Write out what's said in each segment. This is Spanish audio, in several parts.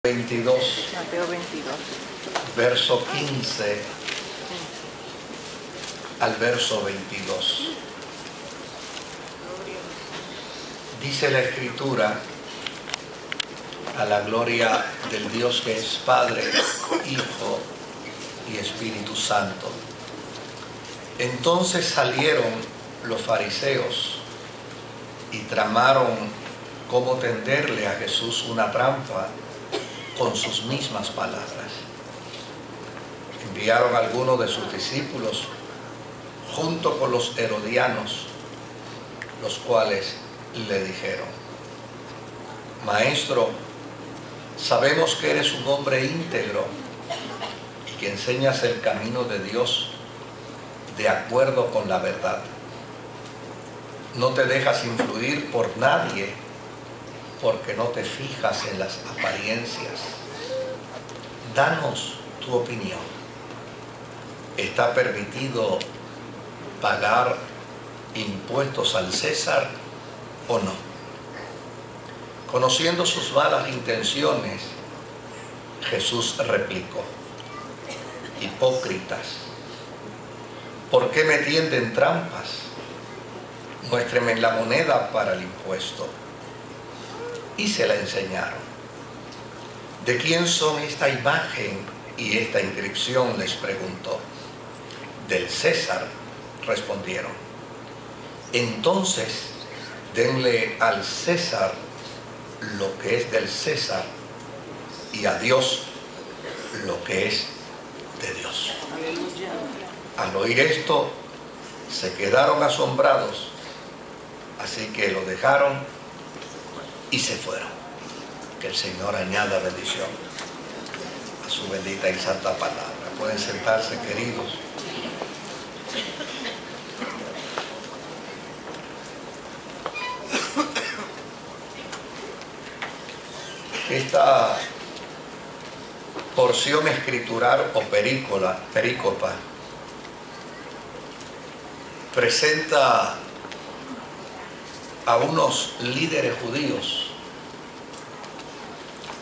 22, Mateo 22. verso 15 al verso 22. Dice la Escritura, a la gloria del Dios que es Padre, Hijo y Espíritu Santo. Entonces salieron los fariseos y tramaron cómo tenderle a Jesús una trampa con sus mismas palabras. Enviaron a algunos de sus discípulos junto con los herodianos, los cuales le dijeron: Maestro, sabemos que eres un hombre íntegro y que enseñas el camino de Dios de acuerdo con la verdad. No te dejas influir por nadie, porque no te fijas en las apariencias. Danos tu opinión. ¿Está permitido pagar impuestos al César o no? Conociendo sus malas intenciones, Jesús replicó: Hipócritas, ¿por qué me tienden trampas? Muéstrenme la moneda para el impuesto. Y se la enseñaron. ¿De quién son esta imagen y esta inscripción?, les preguntó. Del César, respondieron. Entonces, denle al César lo que es del César y a Dios lo que es de Dios. Aleluya. Al oír esto, se quedaron asombrados, así que lo dejaron y se fueron. Que el Señor añada bendición a su bendita y santa palabra. Pueden sentarse, queridos. Esta porción escritural o perícopa presenta a unos líderes judíos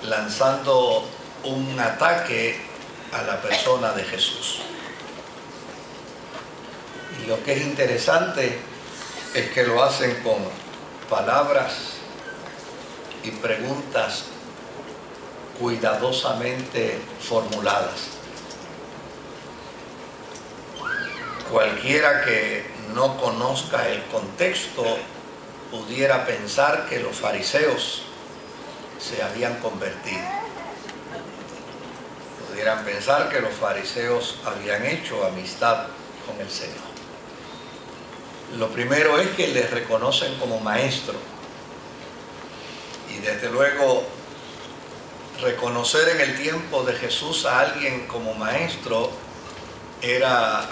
lanzando un ataque a la persona de Jesús. Y lo que es interesante es que lo hacen con palabras y preguntas cuidadosamente formuladas. Cualquiera que no conozca el contexto pudiera pensar que los fariseos se habían convertido. Pudieran pensar que los fariseos habían hecho amistad con el Señor. Lo primero es que les reconocen como maestro. Y desde luego, reconocer en el tiempo de Jesús a alguien como maestro era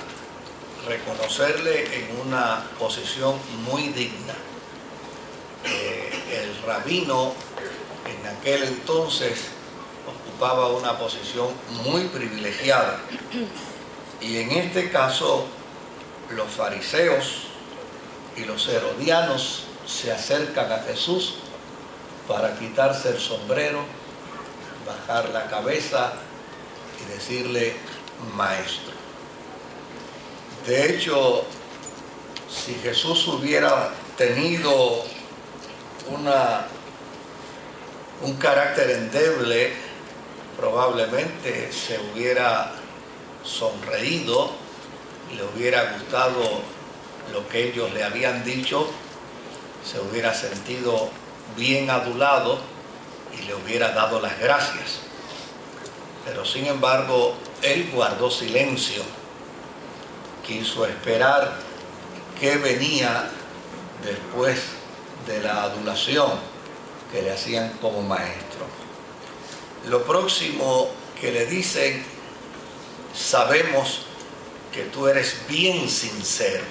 reconocerle en una posición muy digna. El rabino en aquel entonces ocupaba una posición muy privilegiada, y en este caso los fariseos y los herodianos se acercan a Jesús para quitarse el sombrero, bajar la cabeza y decirle maestro. De hecho, si Jesús hubiera tenido un carácter endeble, probablemente se hubiera sonreído, le hubiera gustado lo que ellos le habían dicho, se hubiera sentido bien adulado y le hubiera dado las gracias. Pero sin embargo, él guardó silencio, quiso esperar qué venía después de la adulación que le hacían como maestro. Lo próximo que le dicen: sabemos que tú eres bien sincero,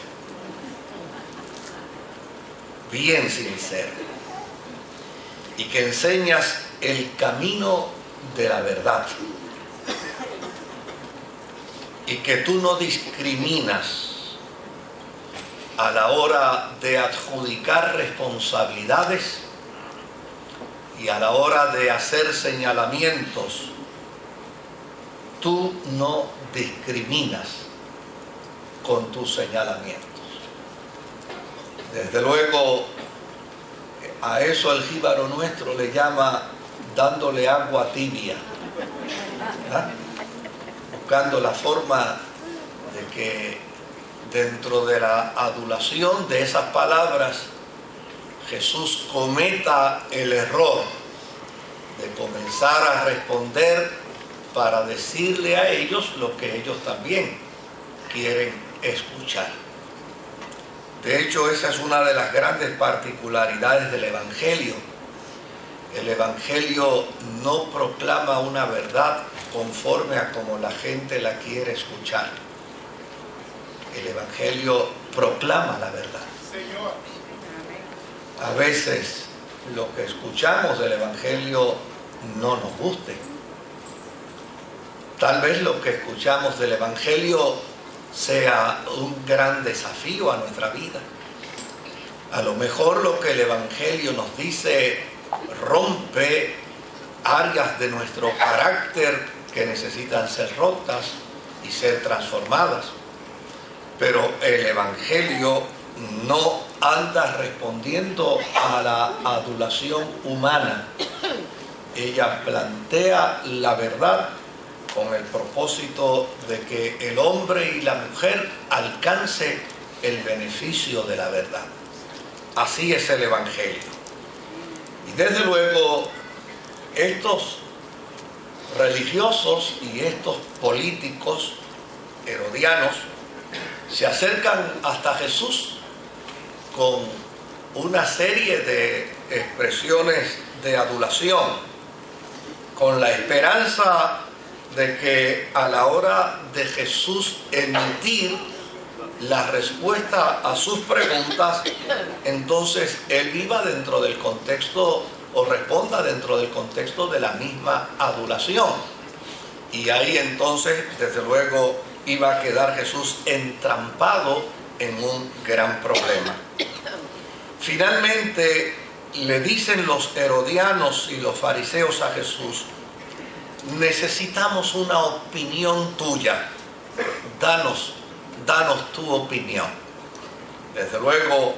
y que enseñas el camino de la verdad, y que tú no discriminas a la hora de adjudicar responsabilidades y a la hora de hacer señalamientos, tú no discriminas con tus señalamientos. Desde luego, a eso el jíbaro nuestro le llama dándole agua tibia, ¿verdad? Buscando la forma de que dentro de la adulación de esas palabras Jesús cometa el error de comenzar a responder para decirle a ellos lo que ellos también quieren escuchar. De hecho, esa es una de las grandes particularidades del Evangelio. El Evangelio no proclama una verdad conforme a como la gente la quiere escuchar. El Evangelio proclama la verdad. A veces lo que escuchamos del Evangelio no nos guste. Tal vez lo que escuchamos del Evangelio sea un gran desafío a nuestra vida. A lo mejor lo que el Evangelio nos dice rompe áreas de nuestro carácter que necesitan ser rotas y ser transformadas. Pero el Evangelio no anda respondiendo a la adulación humana. Ella plantea la verdad con el propósito de que el hombre y la mujer alcance el beneficio de la verdad. Así es el Evangelio. Y desde luego, estos religiosos y estos políticos herodianos se acercan hasta Jesús con una serie de expresiones de adulación, con la esperanza de que a la hora de Jesús emitir la respuesta a sus preguntas, entonces Él viva dentro del contexto o responda dentro del contexto de la misma adulación. Y ahí entonces, desde luego, iba a quedar Jesús entrampado en un gran problema. Finalmente, le dicen los herodianos y los fariseos a Jesús: necesitamos una opinión tuya, danos tu opinión. Desde luego,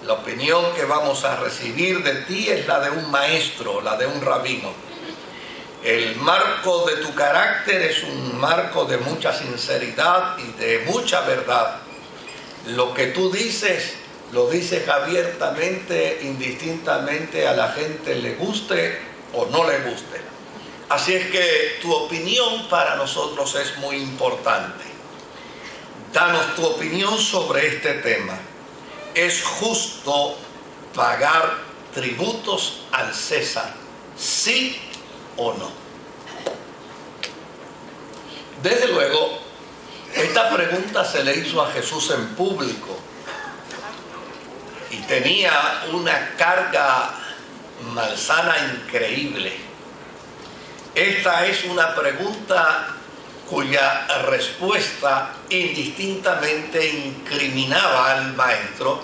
la opinión que vamos a recibir de ti es la de un maestro, la de un rabino. El marco de tu carácter es un marco de mucha sinceridad y de mucha verdad. Lo que tú dices, lo dices abiertamente, indistintamente a la gente le guste o no le guste. Así es que tu opinión para nosotros es muy importante. Danos tu opinión sobre este tema. ¿Es justo pagar tributos al César? ¿Sí o no? Desde luego, esta pregunta se le hizo a Jesús en público y tenía una carga malsana increíble. Esta es una pregunta cuya respuesta indistintamente incriminaba al maestro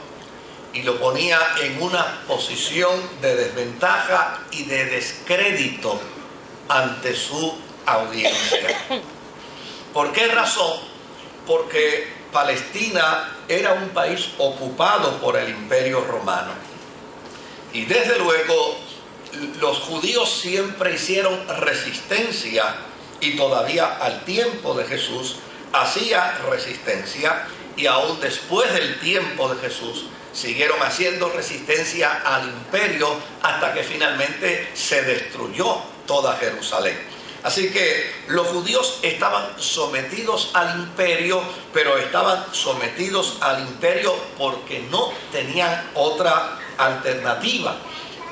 y lo ponía en una posición de desventaja y de descrédito ante su audiencia. ¿Por qué razón? Porque Palestina era un país ocupado por el Imperio Romano. Y desde luego, los judíos siempre hicieron resistencia, y todavía al tiempo de Jesús hacía resistencia, y aún después del tiempo de Jesús siguieron haciendo resistencia al imperio hasta que finalmente se destruyó toda Jerusalén. Así que los judíos estaban sometidos al imperio, pero estaban sometidos al imperio porque no tenían otra alternativa.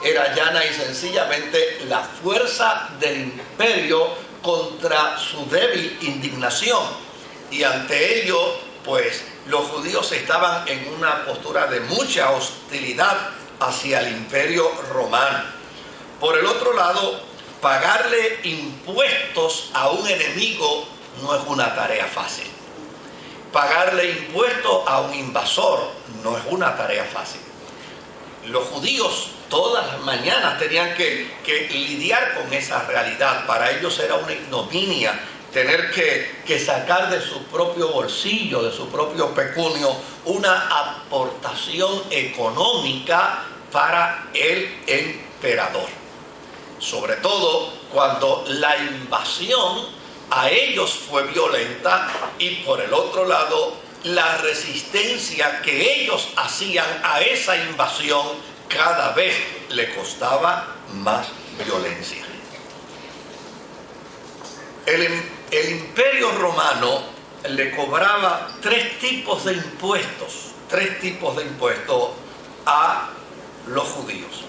Era llana y sencillamente la fuerza del imperio contra su débil indignación. Y ante ello, pues, los judíos estaban en una postura de mucha hostilidad hacia el imperio romano. Por el otro lado, pagarle impuestos a un enemigo no es una tarea fácil. Pagarle impuestos a un invasor no es una tarea fácil. Los judíos todas las mañanas tenían que lidiar con esa realidad. Para ellos era una ignominia tener que sacar de su propio bolsillo, de su propio pecunio, una aportación económica para el emperador. Sobre todo cuando la invasión a ellos fue violenta y por el otro lado la resistencia que ellos hacían a esa invasión cada vez le costaba más violencia. El Imperio Romano le cobraba tres tipos de impuestos a los judíos.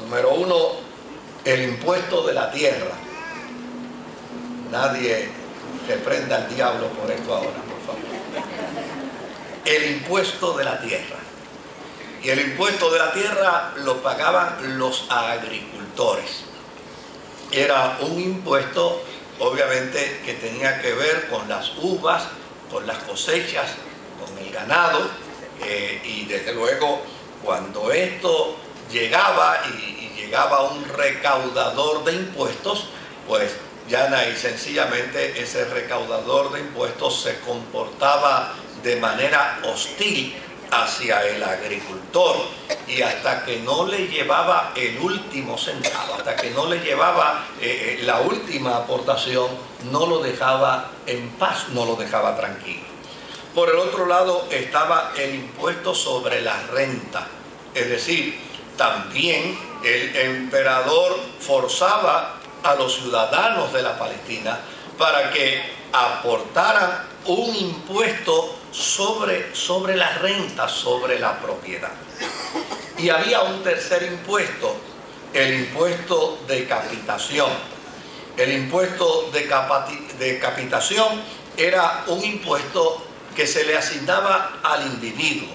Número uno, el impuesto de la tierra. Nadie reprenda al diablo por esto ahora, por favor. El impuesto de la tierra. Y el impuesto de la tierra lo pagaban los agricultores. Era un impuesto, obviamente, que tenía que ver con las uvas, con las cosechas, con el ganado. Y desde luego, cuando esto llegaba y llegaba un recaudador de impuestos, pues llana y sencillamente ese recaudador de impuestos se comportaba de manera hostil hacia el agricultor, y hasta que no le llevaba el último centavo, hasta que no le llevaba la última aportación, no lo dejaba en paz, no lo dejaba tranquilo. Por el otro lado estaba el impuesto sobre la renta, es decir, también el emperador forzaba a los ciudadanos de la Palestina para que aportaran un impuesto sobre la renta, sobre la propiedad. Y había un tercer impuesto, el impuesto de capitación. El impuesto de capitación era un impuesto que se le asignaba al individuo.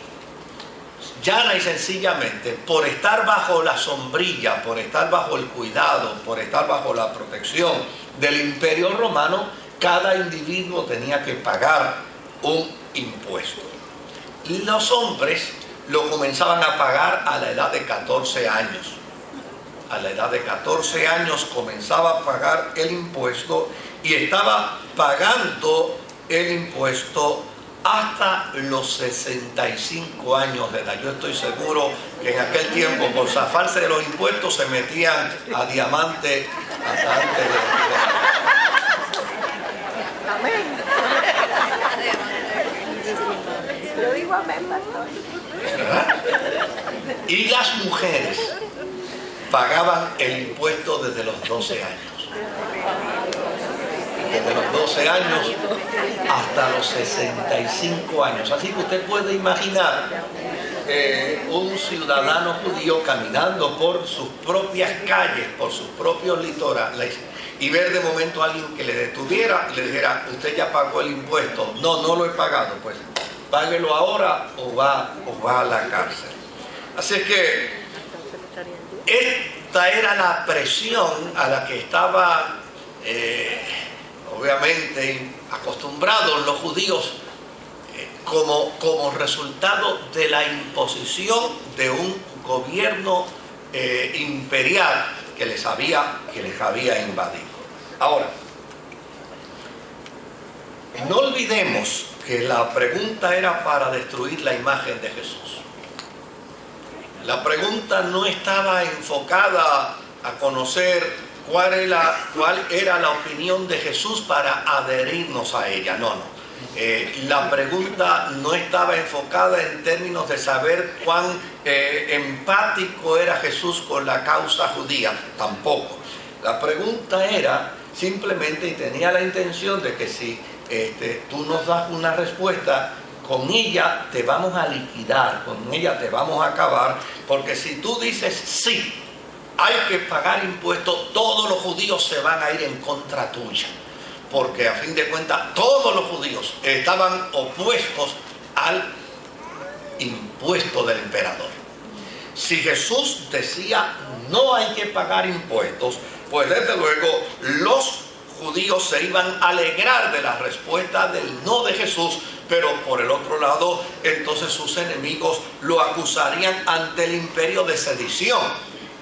Llana y sencillamente, por estar bajo la sombrilla, por estar bajo el cuidado, por estar bajo la protección del Imperio Romano, cada individuo tenía que pagar un impuesto. Y los hombres lo comenzaban a pagar a la edad de 14 años. A la edad de 14 años comenzaba a pagar el impuesto y estaba pagando el impuesto hasta los 65 años de edad. Yo estoy seguro que en aquel tiempo, por zafarse de los impuestos, se metían a diamante hasta antes de... Amén. Yo digo amén, pastor. Y las mujeres pagaban el impuesto desde los 12 años. Desde los 12 años hasta los 65 años. Así que usted puede imaginar un ciudadano judío caminando por sus propias calles, por sus propios litorales, y ver de momento a alguien que le detuviera y le dijera: usted ya pagó el impuesto. No, no lo he pagado. Pues páguelo ahora o va a la cárcel. Así que esta era la presión a la que estaba obviamente acostumbrados los judíos como resultado de la imposición de un gobierno imperial que les había invadido. Ahora, no olvidemos que la pregunta era para destruir la imagen de Jesús. La pregunta no estaba enfocada a conocer cuál era la opinión de Jesús para adherirnos a ella. No. La pregunta no estaba enfocada en términos de saber cuán empático era Jesús con la causa judía. Tampoco. La pregunta era simplemente, y tenía la intención de que si tú nos das una respuesta, con ella te vamos a liquidar, con ella te vamos a acabar, porque si tú dices sí, hay que pagar impuestos, todos los judíos se van a ir en contra tuya, porque a fin de cuentas todos los judíos estaban opuestos al impuesto del emperador. Si Jesús decía no hay que pagar impuestos, pues desde luego los judíos se iban a alegrar de la respuesta del no de Jesús, pero por el otro lado, entonces sus enemigos lo acusarían ante el imperio de sedición.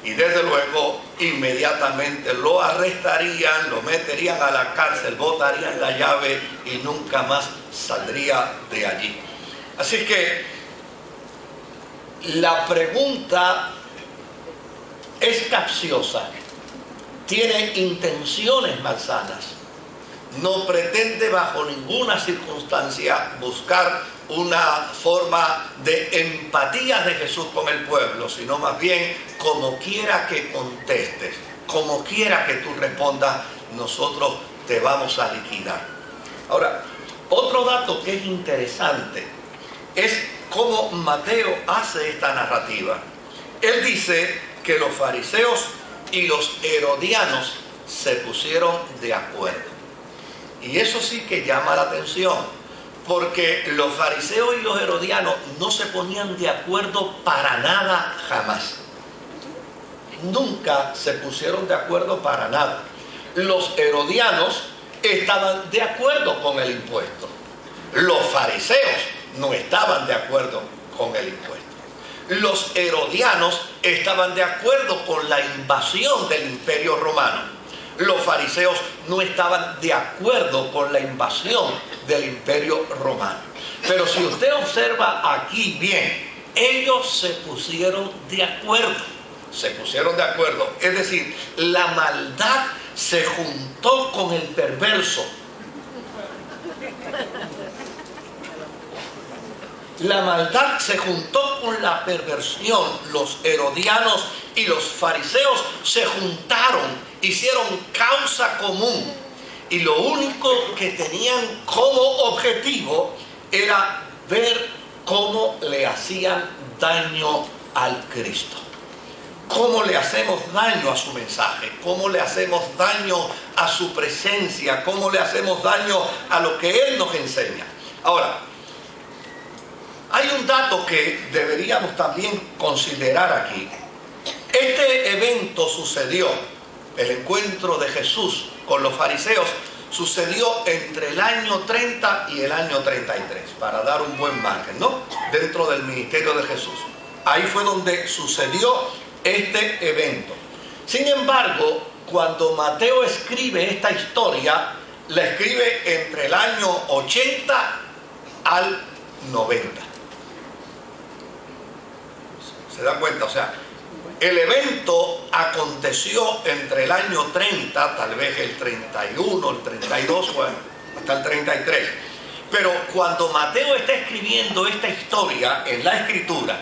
Y desde luego, inmediatamente lo arrestarían, lo meterían a la cárcel, botarían la llave y nunca más saldría de allí. Así que la pregunta es capciosa, tiene intenciones malsanas, no pretende bajo ninguna circunstancia buscar una forma de empatía de Jesús con el pueblo, sino más bien, como quiera que contestes, como quiera que tú respondas, nosotros te vamos a liquidar. Ahora, otro dato que es interesante es cómo Mateo hace esta narrativa. Él dice que los fariseos y los herodianos se pusieron de acuerdo. Y eso sí que llama la atención, porque los fariseos y los herodianos no se ponían de acuerdo para nada jamás. Nunca se pusieron de acuerdo para nada. Los herodianos estaban de acuerdo con el impuesto. Los fariseos no estaban de acuerdo con el impuesto. Los herodianos estaban de acuerdo con la invasión del imperio romano. Los fariseos no estaban de acuerdo con la invasión del imperio romano. Pero si usted observa aquí bien, ellos se pusieron de acuerdo. Se pusieron de acuerdo. Es decir, la maldad se juntó con el perverso. La maldad se juntó con la perversión. Los herodianos y los fariseos se juntaron, hicieron causa común. Y lo único que tenían como objetivo era ver cómo le hacían daño al Cristo. Cómo le hacemos daño a su mensaje, cómo le hacemos daño a su presencia, cómo le hacemos daño a lo que Él nos enseña. Ahora, hay un dato que deberíamos también considerar aquí. Este evento sucedió, el encuentro de Jesús con los fariseos, sucedió entre el año 30 y el año 33, para dar un buen margen, ¿no? Dentro del ministerio de Jesús. Ahí fue donde sucedió este evento. Sin embargo, cuando Mateo escribe esta historia, la escribe entre el año 80 al 90. ¿Se da cuenta? O sea, el evento aconteció entre el año 30, tal vez el 31, el 32, bueno, hasta el 33. Pero cuando Mateo está escribiendo esta historia en la escritura,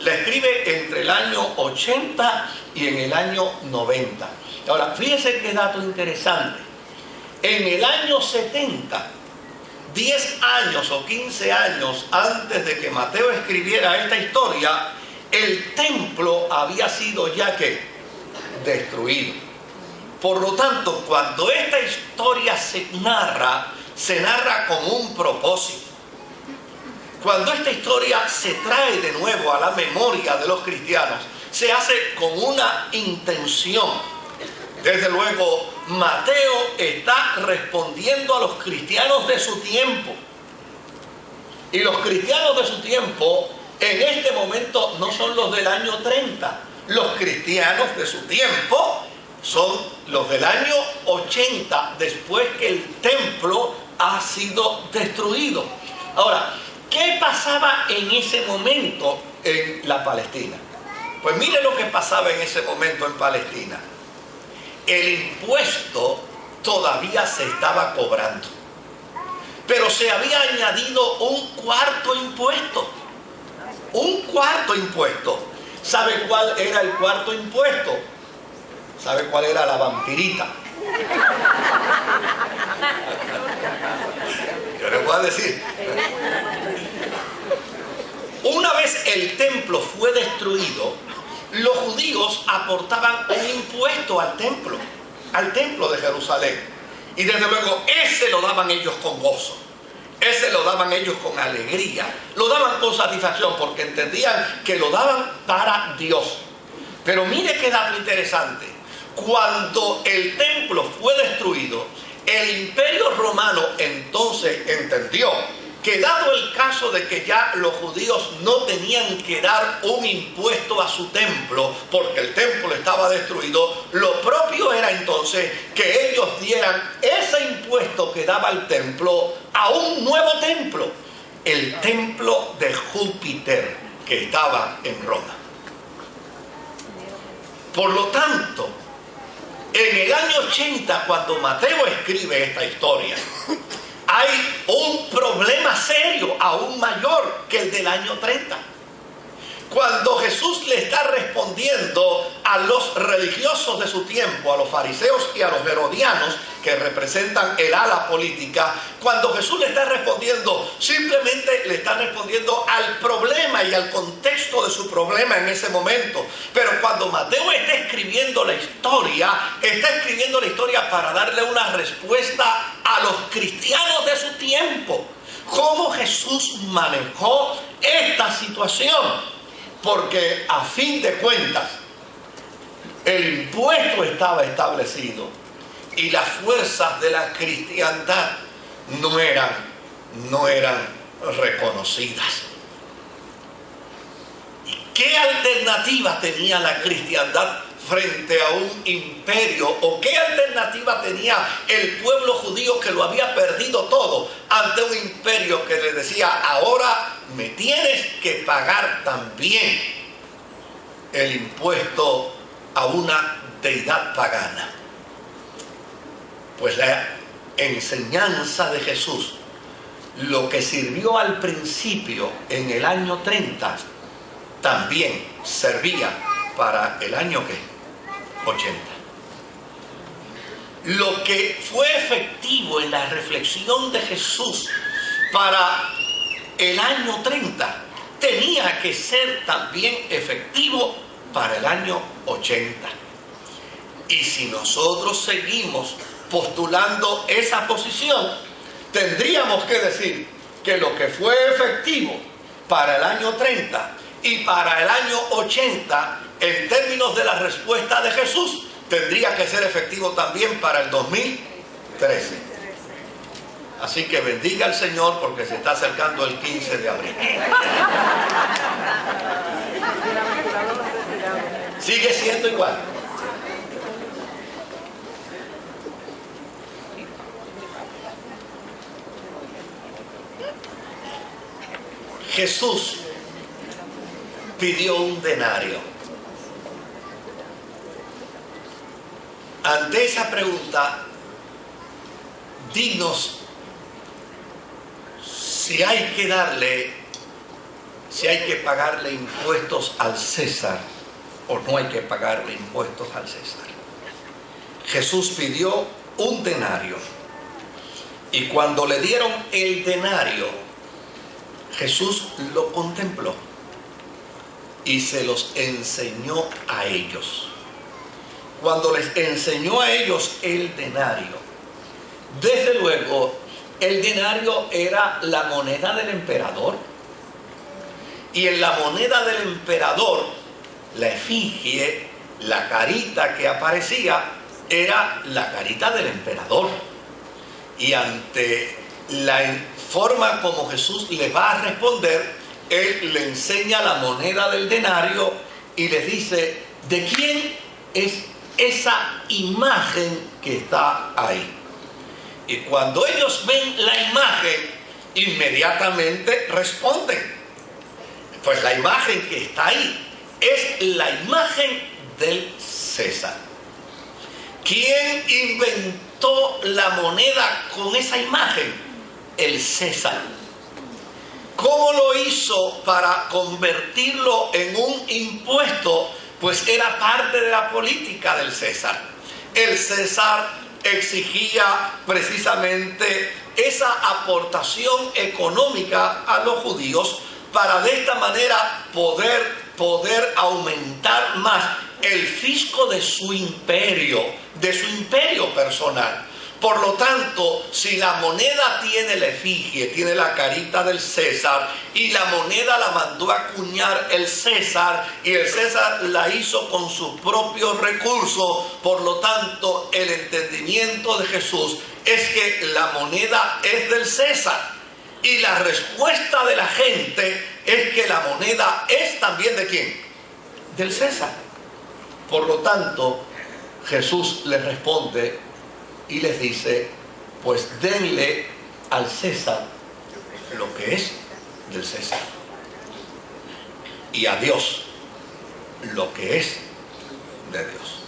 la escribe entre el año 80 y en el año 90. Ahora, fíjense qué dato interesante. En el año 70, 10 años o 15 años antes de que Mateo escribiera esta historia, el templo había sido ya que destruido. Por lo tanto, cuando esta historia se narra con un propósito. Cuando esta historia se trae de nuevo a la memoria de los cristianos, se hace con una intención. Desde luego, Mateo está respondiendo a los cristianos de su tiempo. Y los cristianos de su tiempo, en este momento, no son los del año 30. Los cristianos de su tiempo son los del año 80, después que el templo ha sido destruido. Ahora, ¿qué pasaba en ese momento en la Palestina? Pues mire lo que pasaba en ese momento en Palestina. El impuesto todavía se estaba cobrando, pero se había añadido un cuarto impuesto. Un cuarto impuesto. ¿Sabe cuál era el cuarto impuesto? ¿Sabe cuál era la vampirita? Yo les voy a decir. Una vez el templo fue destruido, los judíos aportaban un impuesto al templo de Jerusalén. Y desde luego ese lo daban ellos con gozo. Ese lo daban ellos con alegría, lo daban con satisfacción porque entendían que lo daban para Dios. Pero mire qué dato interesante. Cuando el templo fue destruido, el imperio romano entonces entendió que dado el caso de que ya los judíos no tenían que dar un impuesto a su templo, porque el templo estaba destruido, lo propio era entonces que ellos dieran ese impuesto que daba el templo a un nuevo templo, el templo de Júpiter, que estaba en Roma. Por lo tanto, en el año 80, cuando Mateo escribe esta historia, hay un problema serio, aún mayor que el del año 30. Cuando Jesús le está respondiendo a los religiosos de su tiempo, a los fariseos y a los herodianos, que representan el ala política, cuando Jesús le está respondiendo, simplemente le está respondiendo al problema y al contexto de su problema en ese momento. Pero cuando Mateo está escribiendo la historia para darle una respuesta a los cristianos de su tiempo. ¿Cómo Jesús manejó esta situación? Porque a fin de cuentas, el impuesto estaba establecido y las fuerzas de la cristiandad no eran reconocidas. ¿Y qué alternativa tenía la cristiandad frente a un imperio? ¿O qué alternativa tenía el pueblo judío que lo había perdido todo ante un imperio que le decía: ahora me tienes que pagar también el impuesto a una deidad pagana? Pues la enseñanza de Jesús, lo que sirvió al principio en el año 30, también servía para el año 80. Lo que fue efectivo en la reflexión de Jesús para el año 30 tenía que ser también efectivo para el año 80. Y si nosotros seguimos postulando esa posición, tendríamos que decir que lo que fue efectivo para el año 30 y para el año 80, en términos de la respuesta de Jesús, tendría que ser efectivo también para el 2013. Así que bendiga al Señor, porque se está acercando el 15 de abril. Sigue siendo igual. Jesús pidió un denario. Ante esa pregunta, dinos si hay que pagarle impuestos al César o no hay que pagarle impuestos al César. Jesús pidió un denario, y cuando le dieron el denario, Jesús lo contempló y se los enseñó a ellos. Cuando les enseñó a ellos el denario, desde luego, el denario era la moneda del emperador. Y en la moneda del emperador, la efigie, la carita que aparecía, era la carita del emperador. Y ante la forma como Jesús le va a responder, Él le enseña la moneda del denario y les dice: ¿de quién es esa imagen que está ahí? Y cuando ellos ven la imagen, inmediatamente responden: pues la imagen que está ahí es la imagen del César. ¿Quién inventó la moneda con esa imagen? El César. ¿Cómo lo hizo para convertirlo en un impuesto? Pues era parte de la política del César. El César exigía precisamente esa aportación económica a los judíos para de esta manera poder aumentar más el fisco de su imperio personal. Por lo tanto, si la moneda tiene la efigie, tiene la carita del César, y la moneda la mandó a acuñar el César, y el César la hizo con sus propios recursos, por lo tanto, el entendimiento de Jesús es que la moneda es del César. Y la respuesta de la gente es que la moneda es también ¿de quién? Del César. Por lo tanto, Jesús les responde y les dice, pues denle al César lo que es del César, y a Dios lo que es de Dios.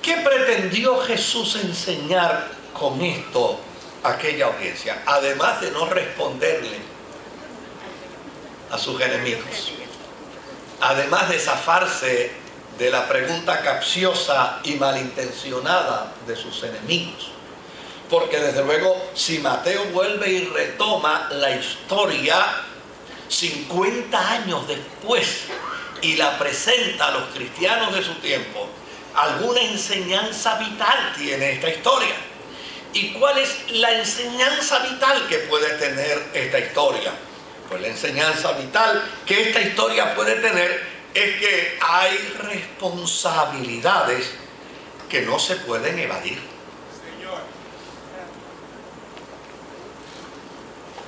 ¿Qué pretendió Jesús enseñar con esto a aquella audiencia? Además de no responderle a sus enemigos, además de zafarse de la pregunta capciosa y malintencionada de sus enemigos. Porque desde luego, si Mateo vuelve y retoma la historia 50 años después y la presenta a los cristianos de su tiempo, alguna enseñanza vital tiene esta historia. ¿Y cuál es la enseñanza vital que puede tener esta historia? Pues la enseñanza vital que esta historia puede tener es que hay responsabilidades que no se pueden evadir.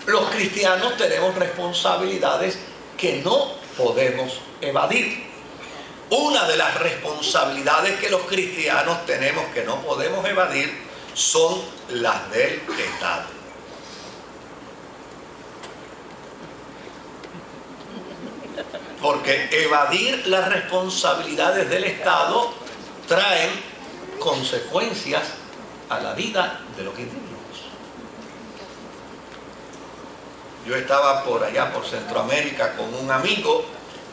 Los cristianos tenemos responsabilidades que no podemos evadir. Una de las responsabilidades que los cristianos tenemos que no podemos evadir son las del Estado. Porque evadir las responsabilidades del Estado traen consecuencias a la vida de los individuos. Yo estaba por allá, por Centroamérica, con un amigo,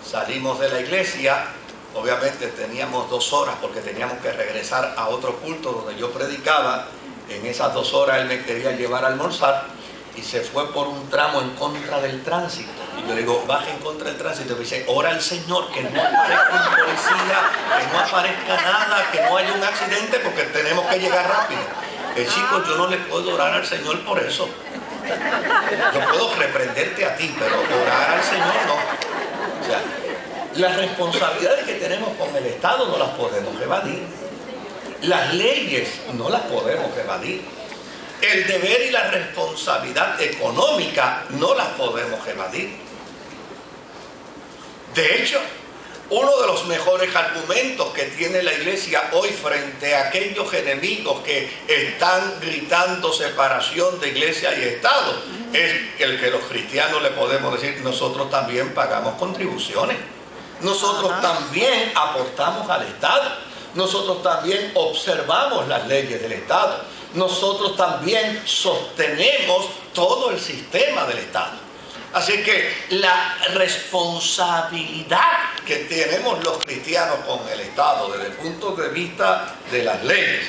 salimos de la iglesia, obviamente teníamos 2 horas porque teníamos que regresar a otro culto donde yo predicaba. En esas 2 horas él me quería llevar a almorzar y se fue por un tramo en contra del tránsito. Y yo le digo, baja en contra del tránsito. Y me dice, ora al Señor que no aparezca un policía, que no aparezca nada, que no haya un accidente porque tenemos que llegar rápido. Chico, yo no le puedo orar al Señor por eso. Yo puedo reprenderte a ti, pero orar al Señor no. O sea, las responsabilidades que tenemos con el Estado no las podemos evadir. Las leyes no las podemos evadir. El deber y la responsabilidad económica no las podemos evadir. De hecho, uno de los mejores argumentos que tiene la iglesia hoy frente a aquellos enemigos que están gritando separación de iglesia y Estado es el que los cristianos le podemos decir, nosotros también pagamos contribuciones, nosotros también aportamos al Estado, nosotros también observamos las leyes del Estado, nosotros también sostenemos todo el sistema del Estado. Así que la responsabilidad que tenemos los cristianos con el Estado desde el punto de vista de las leyes,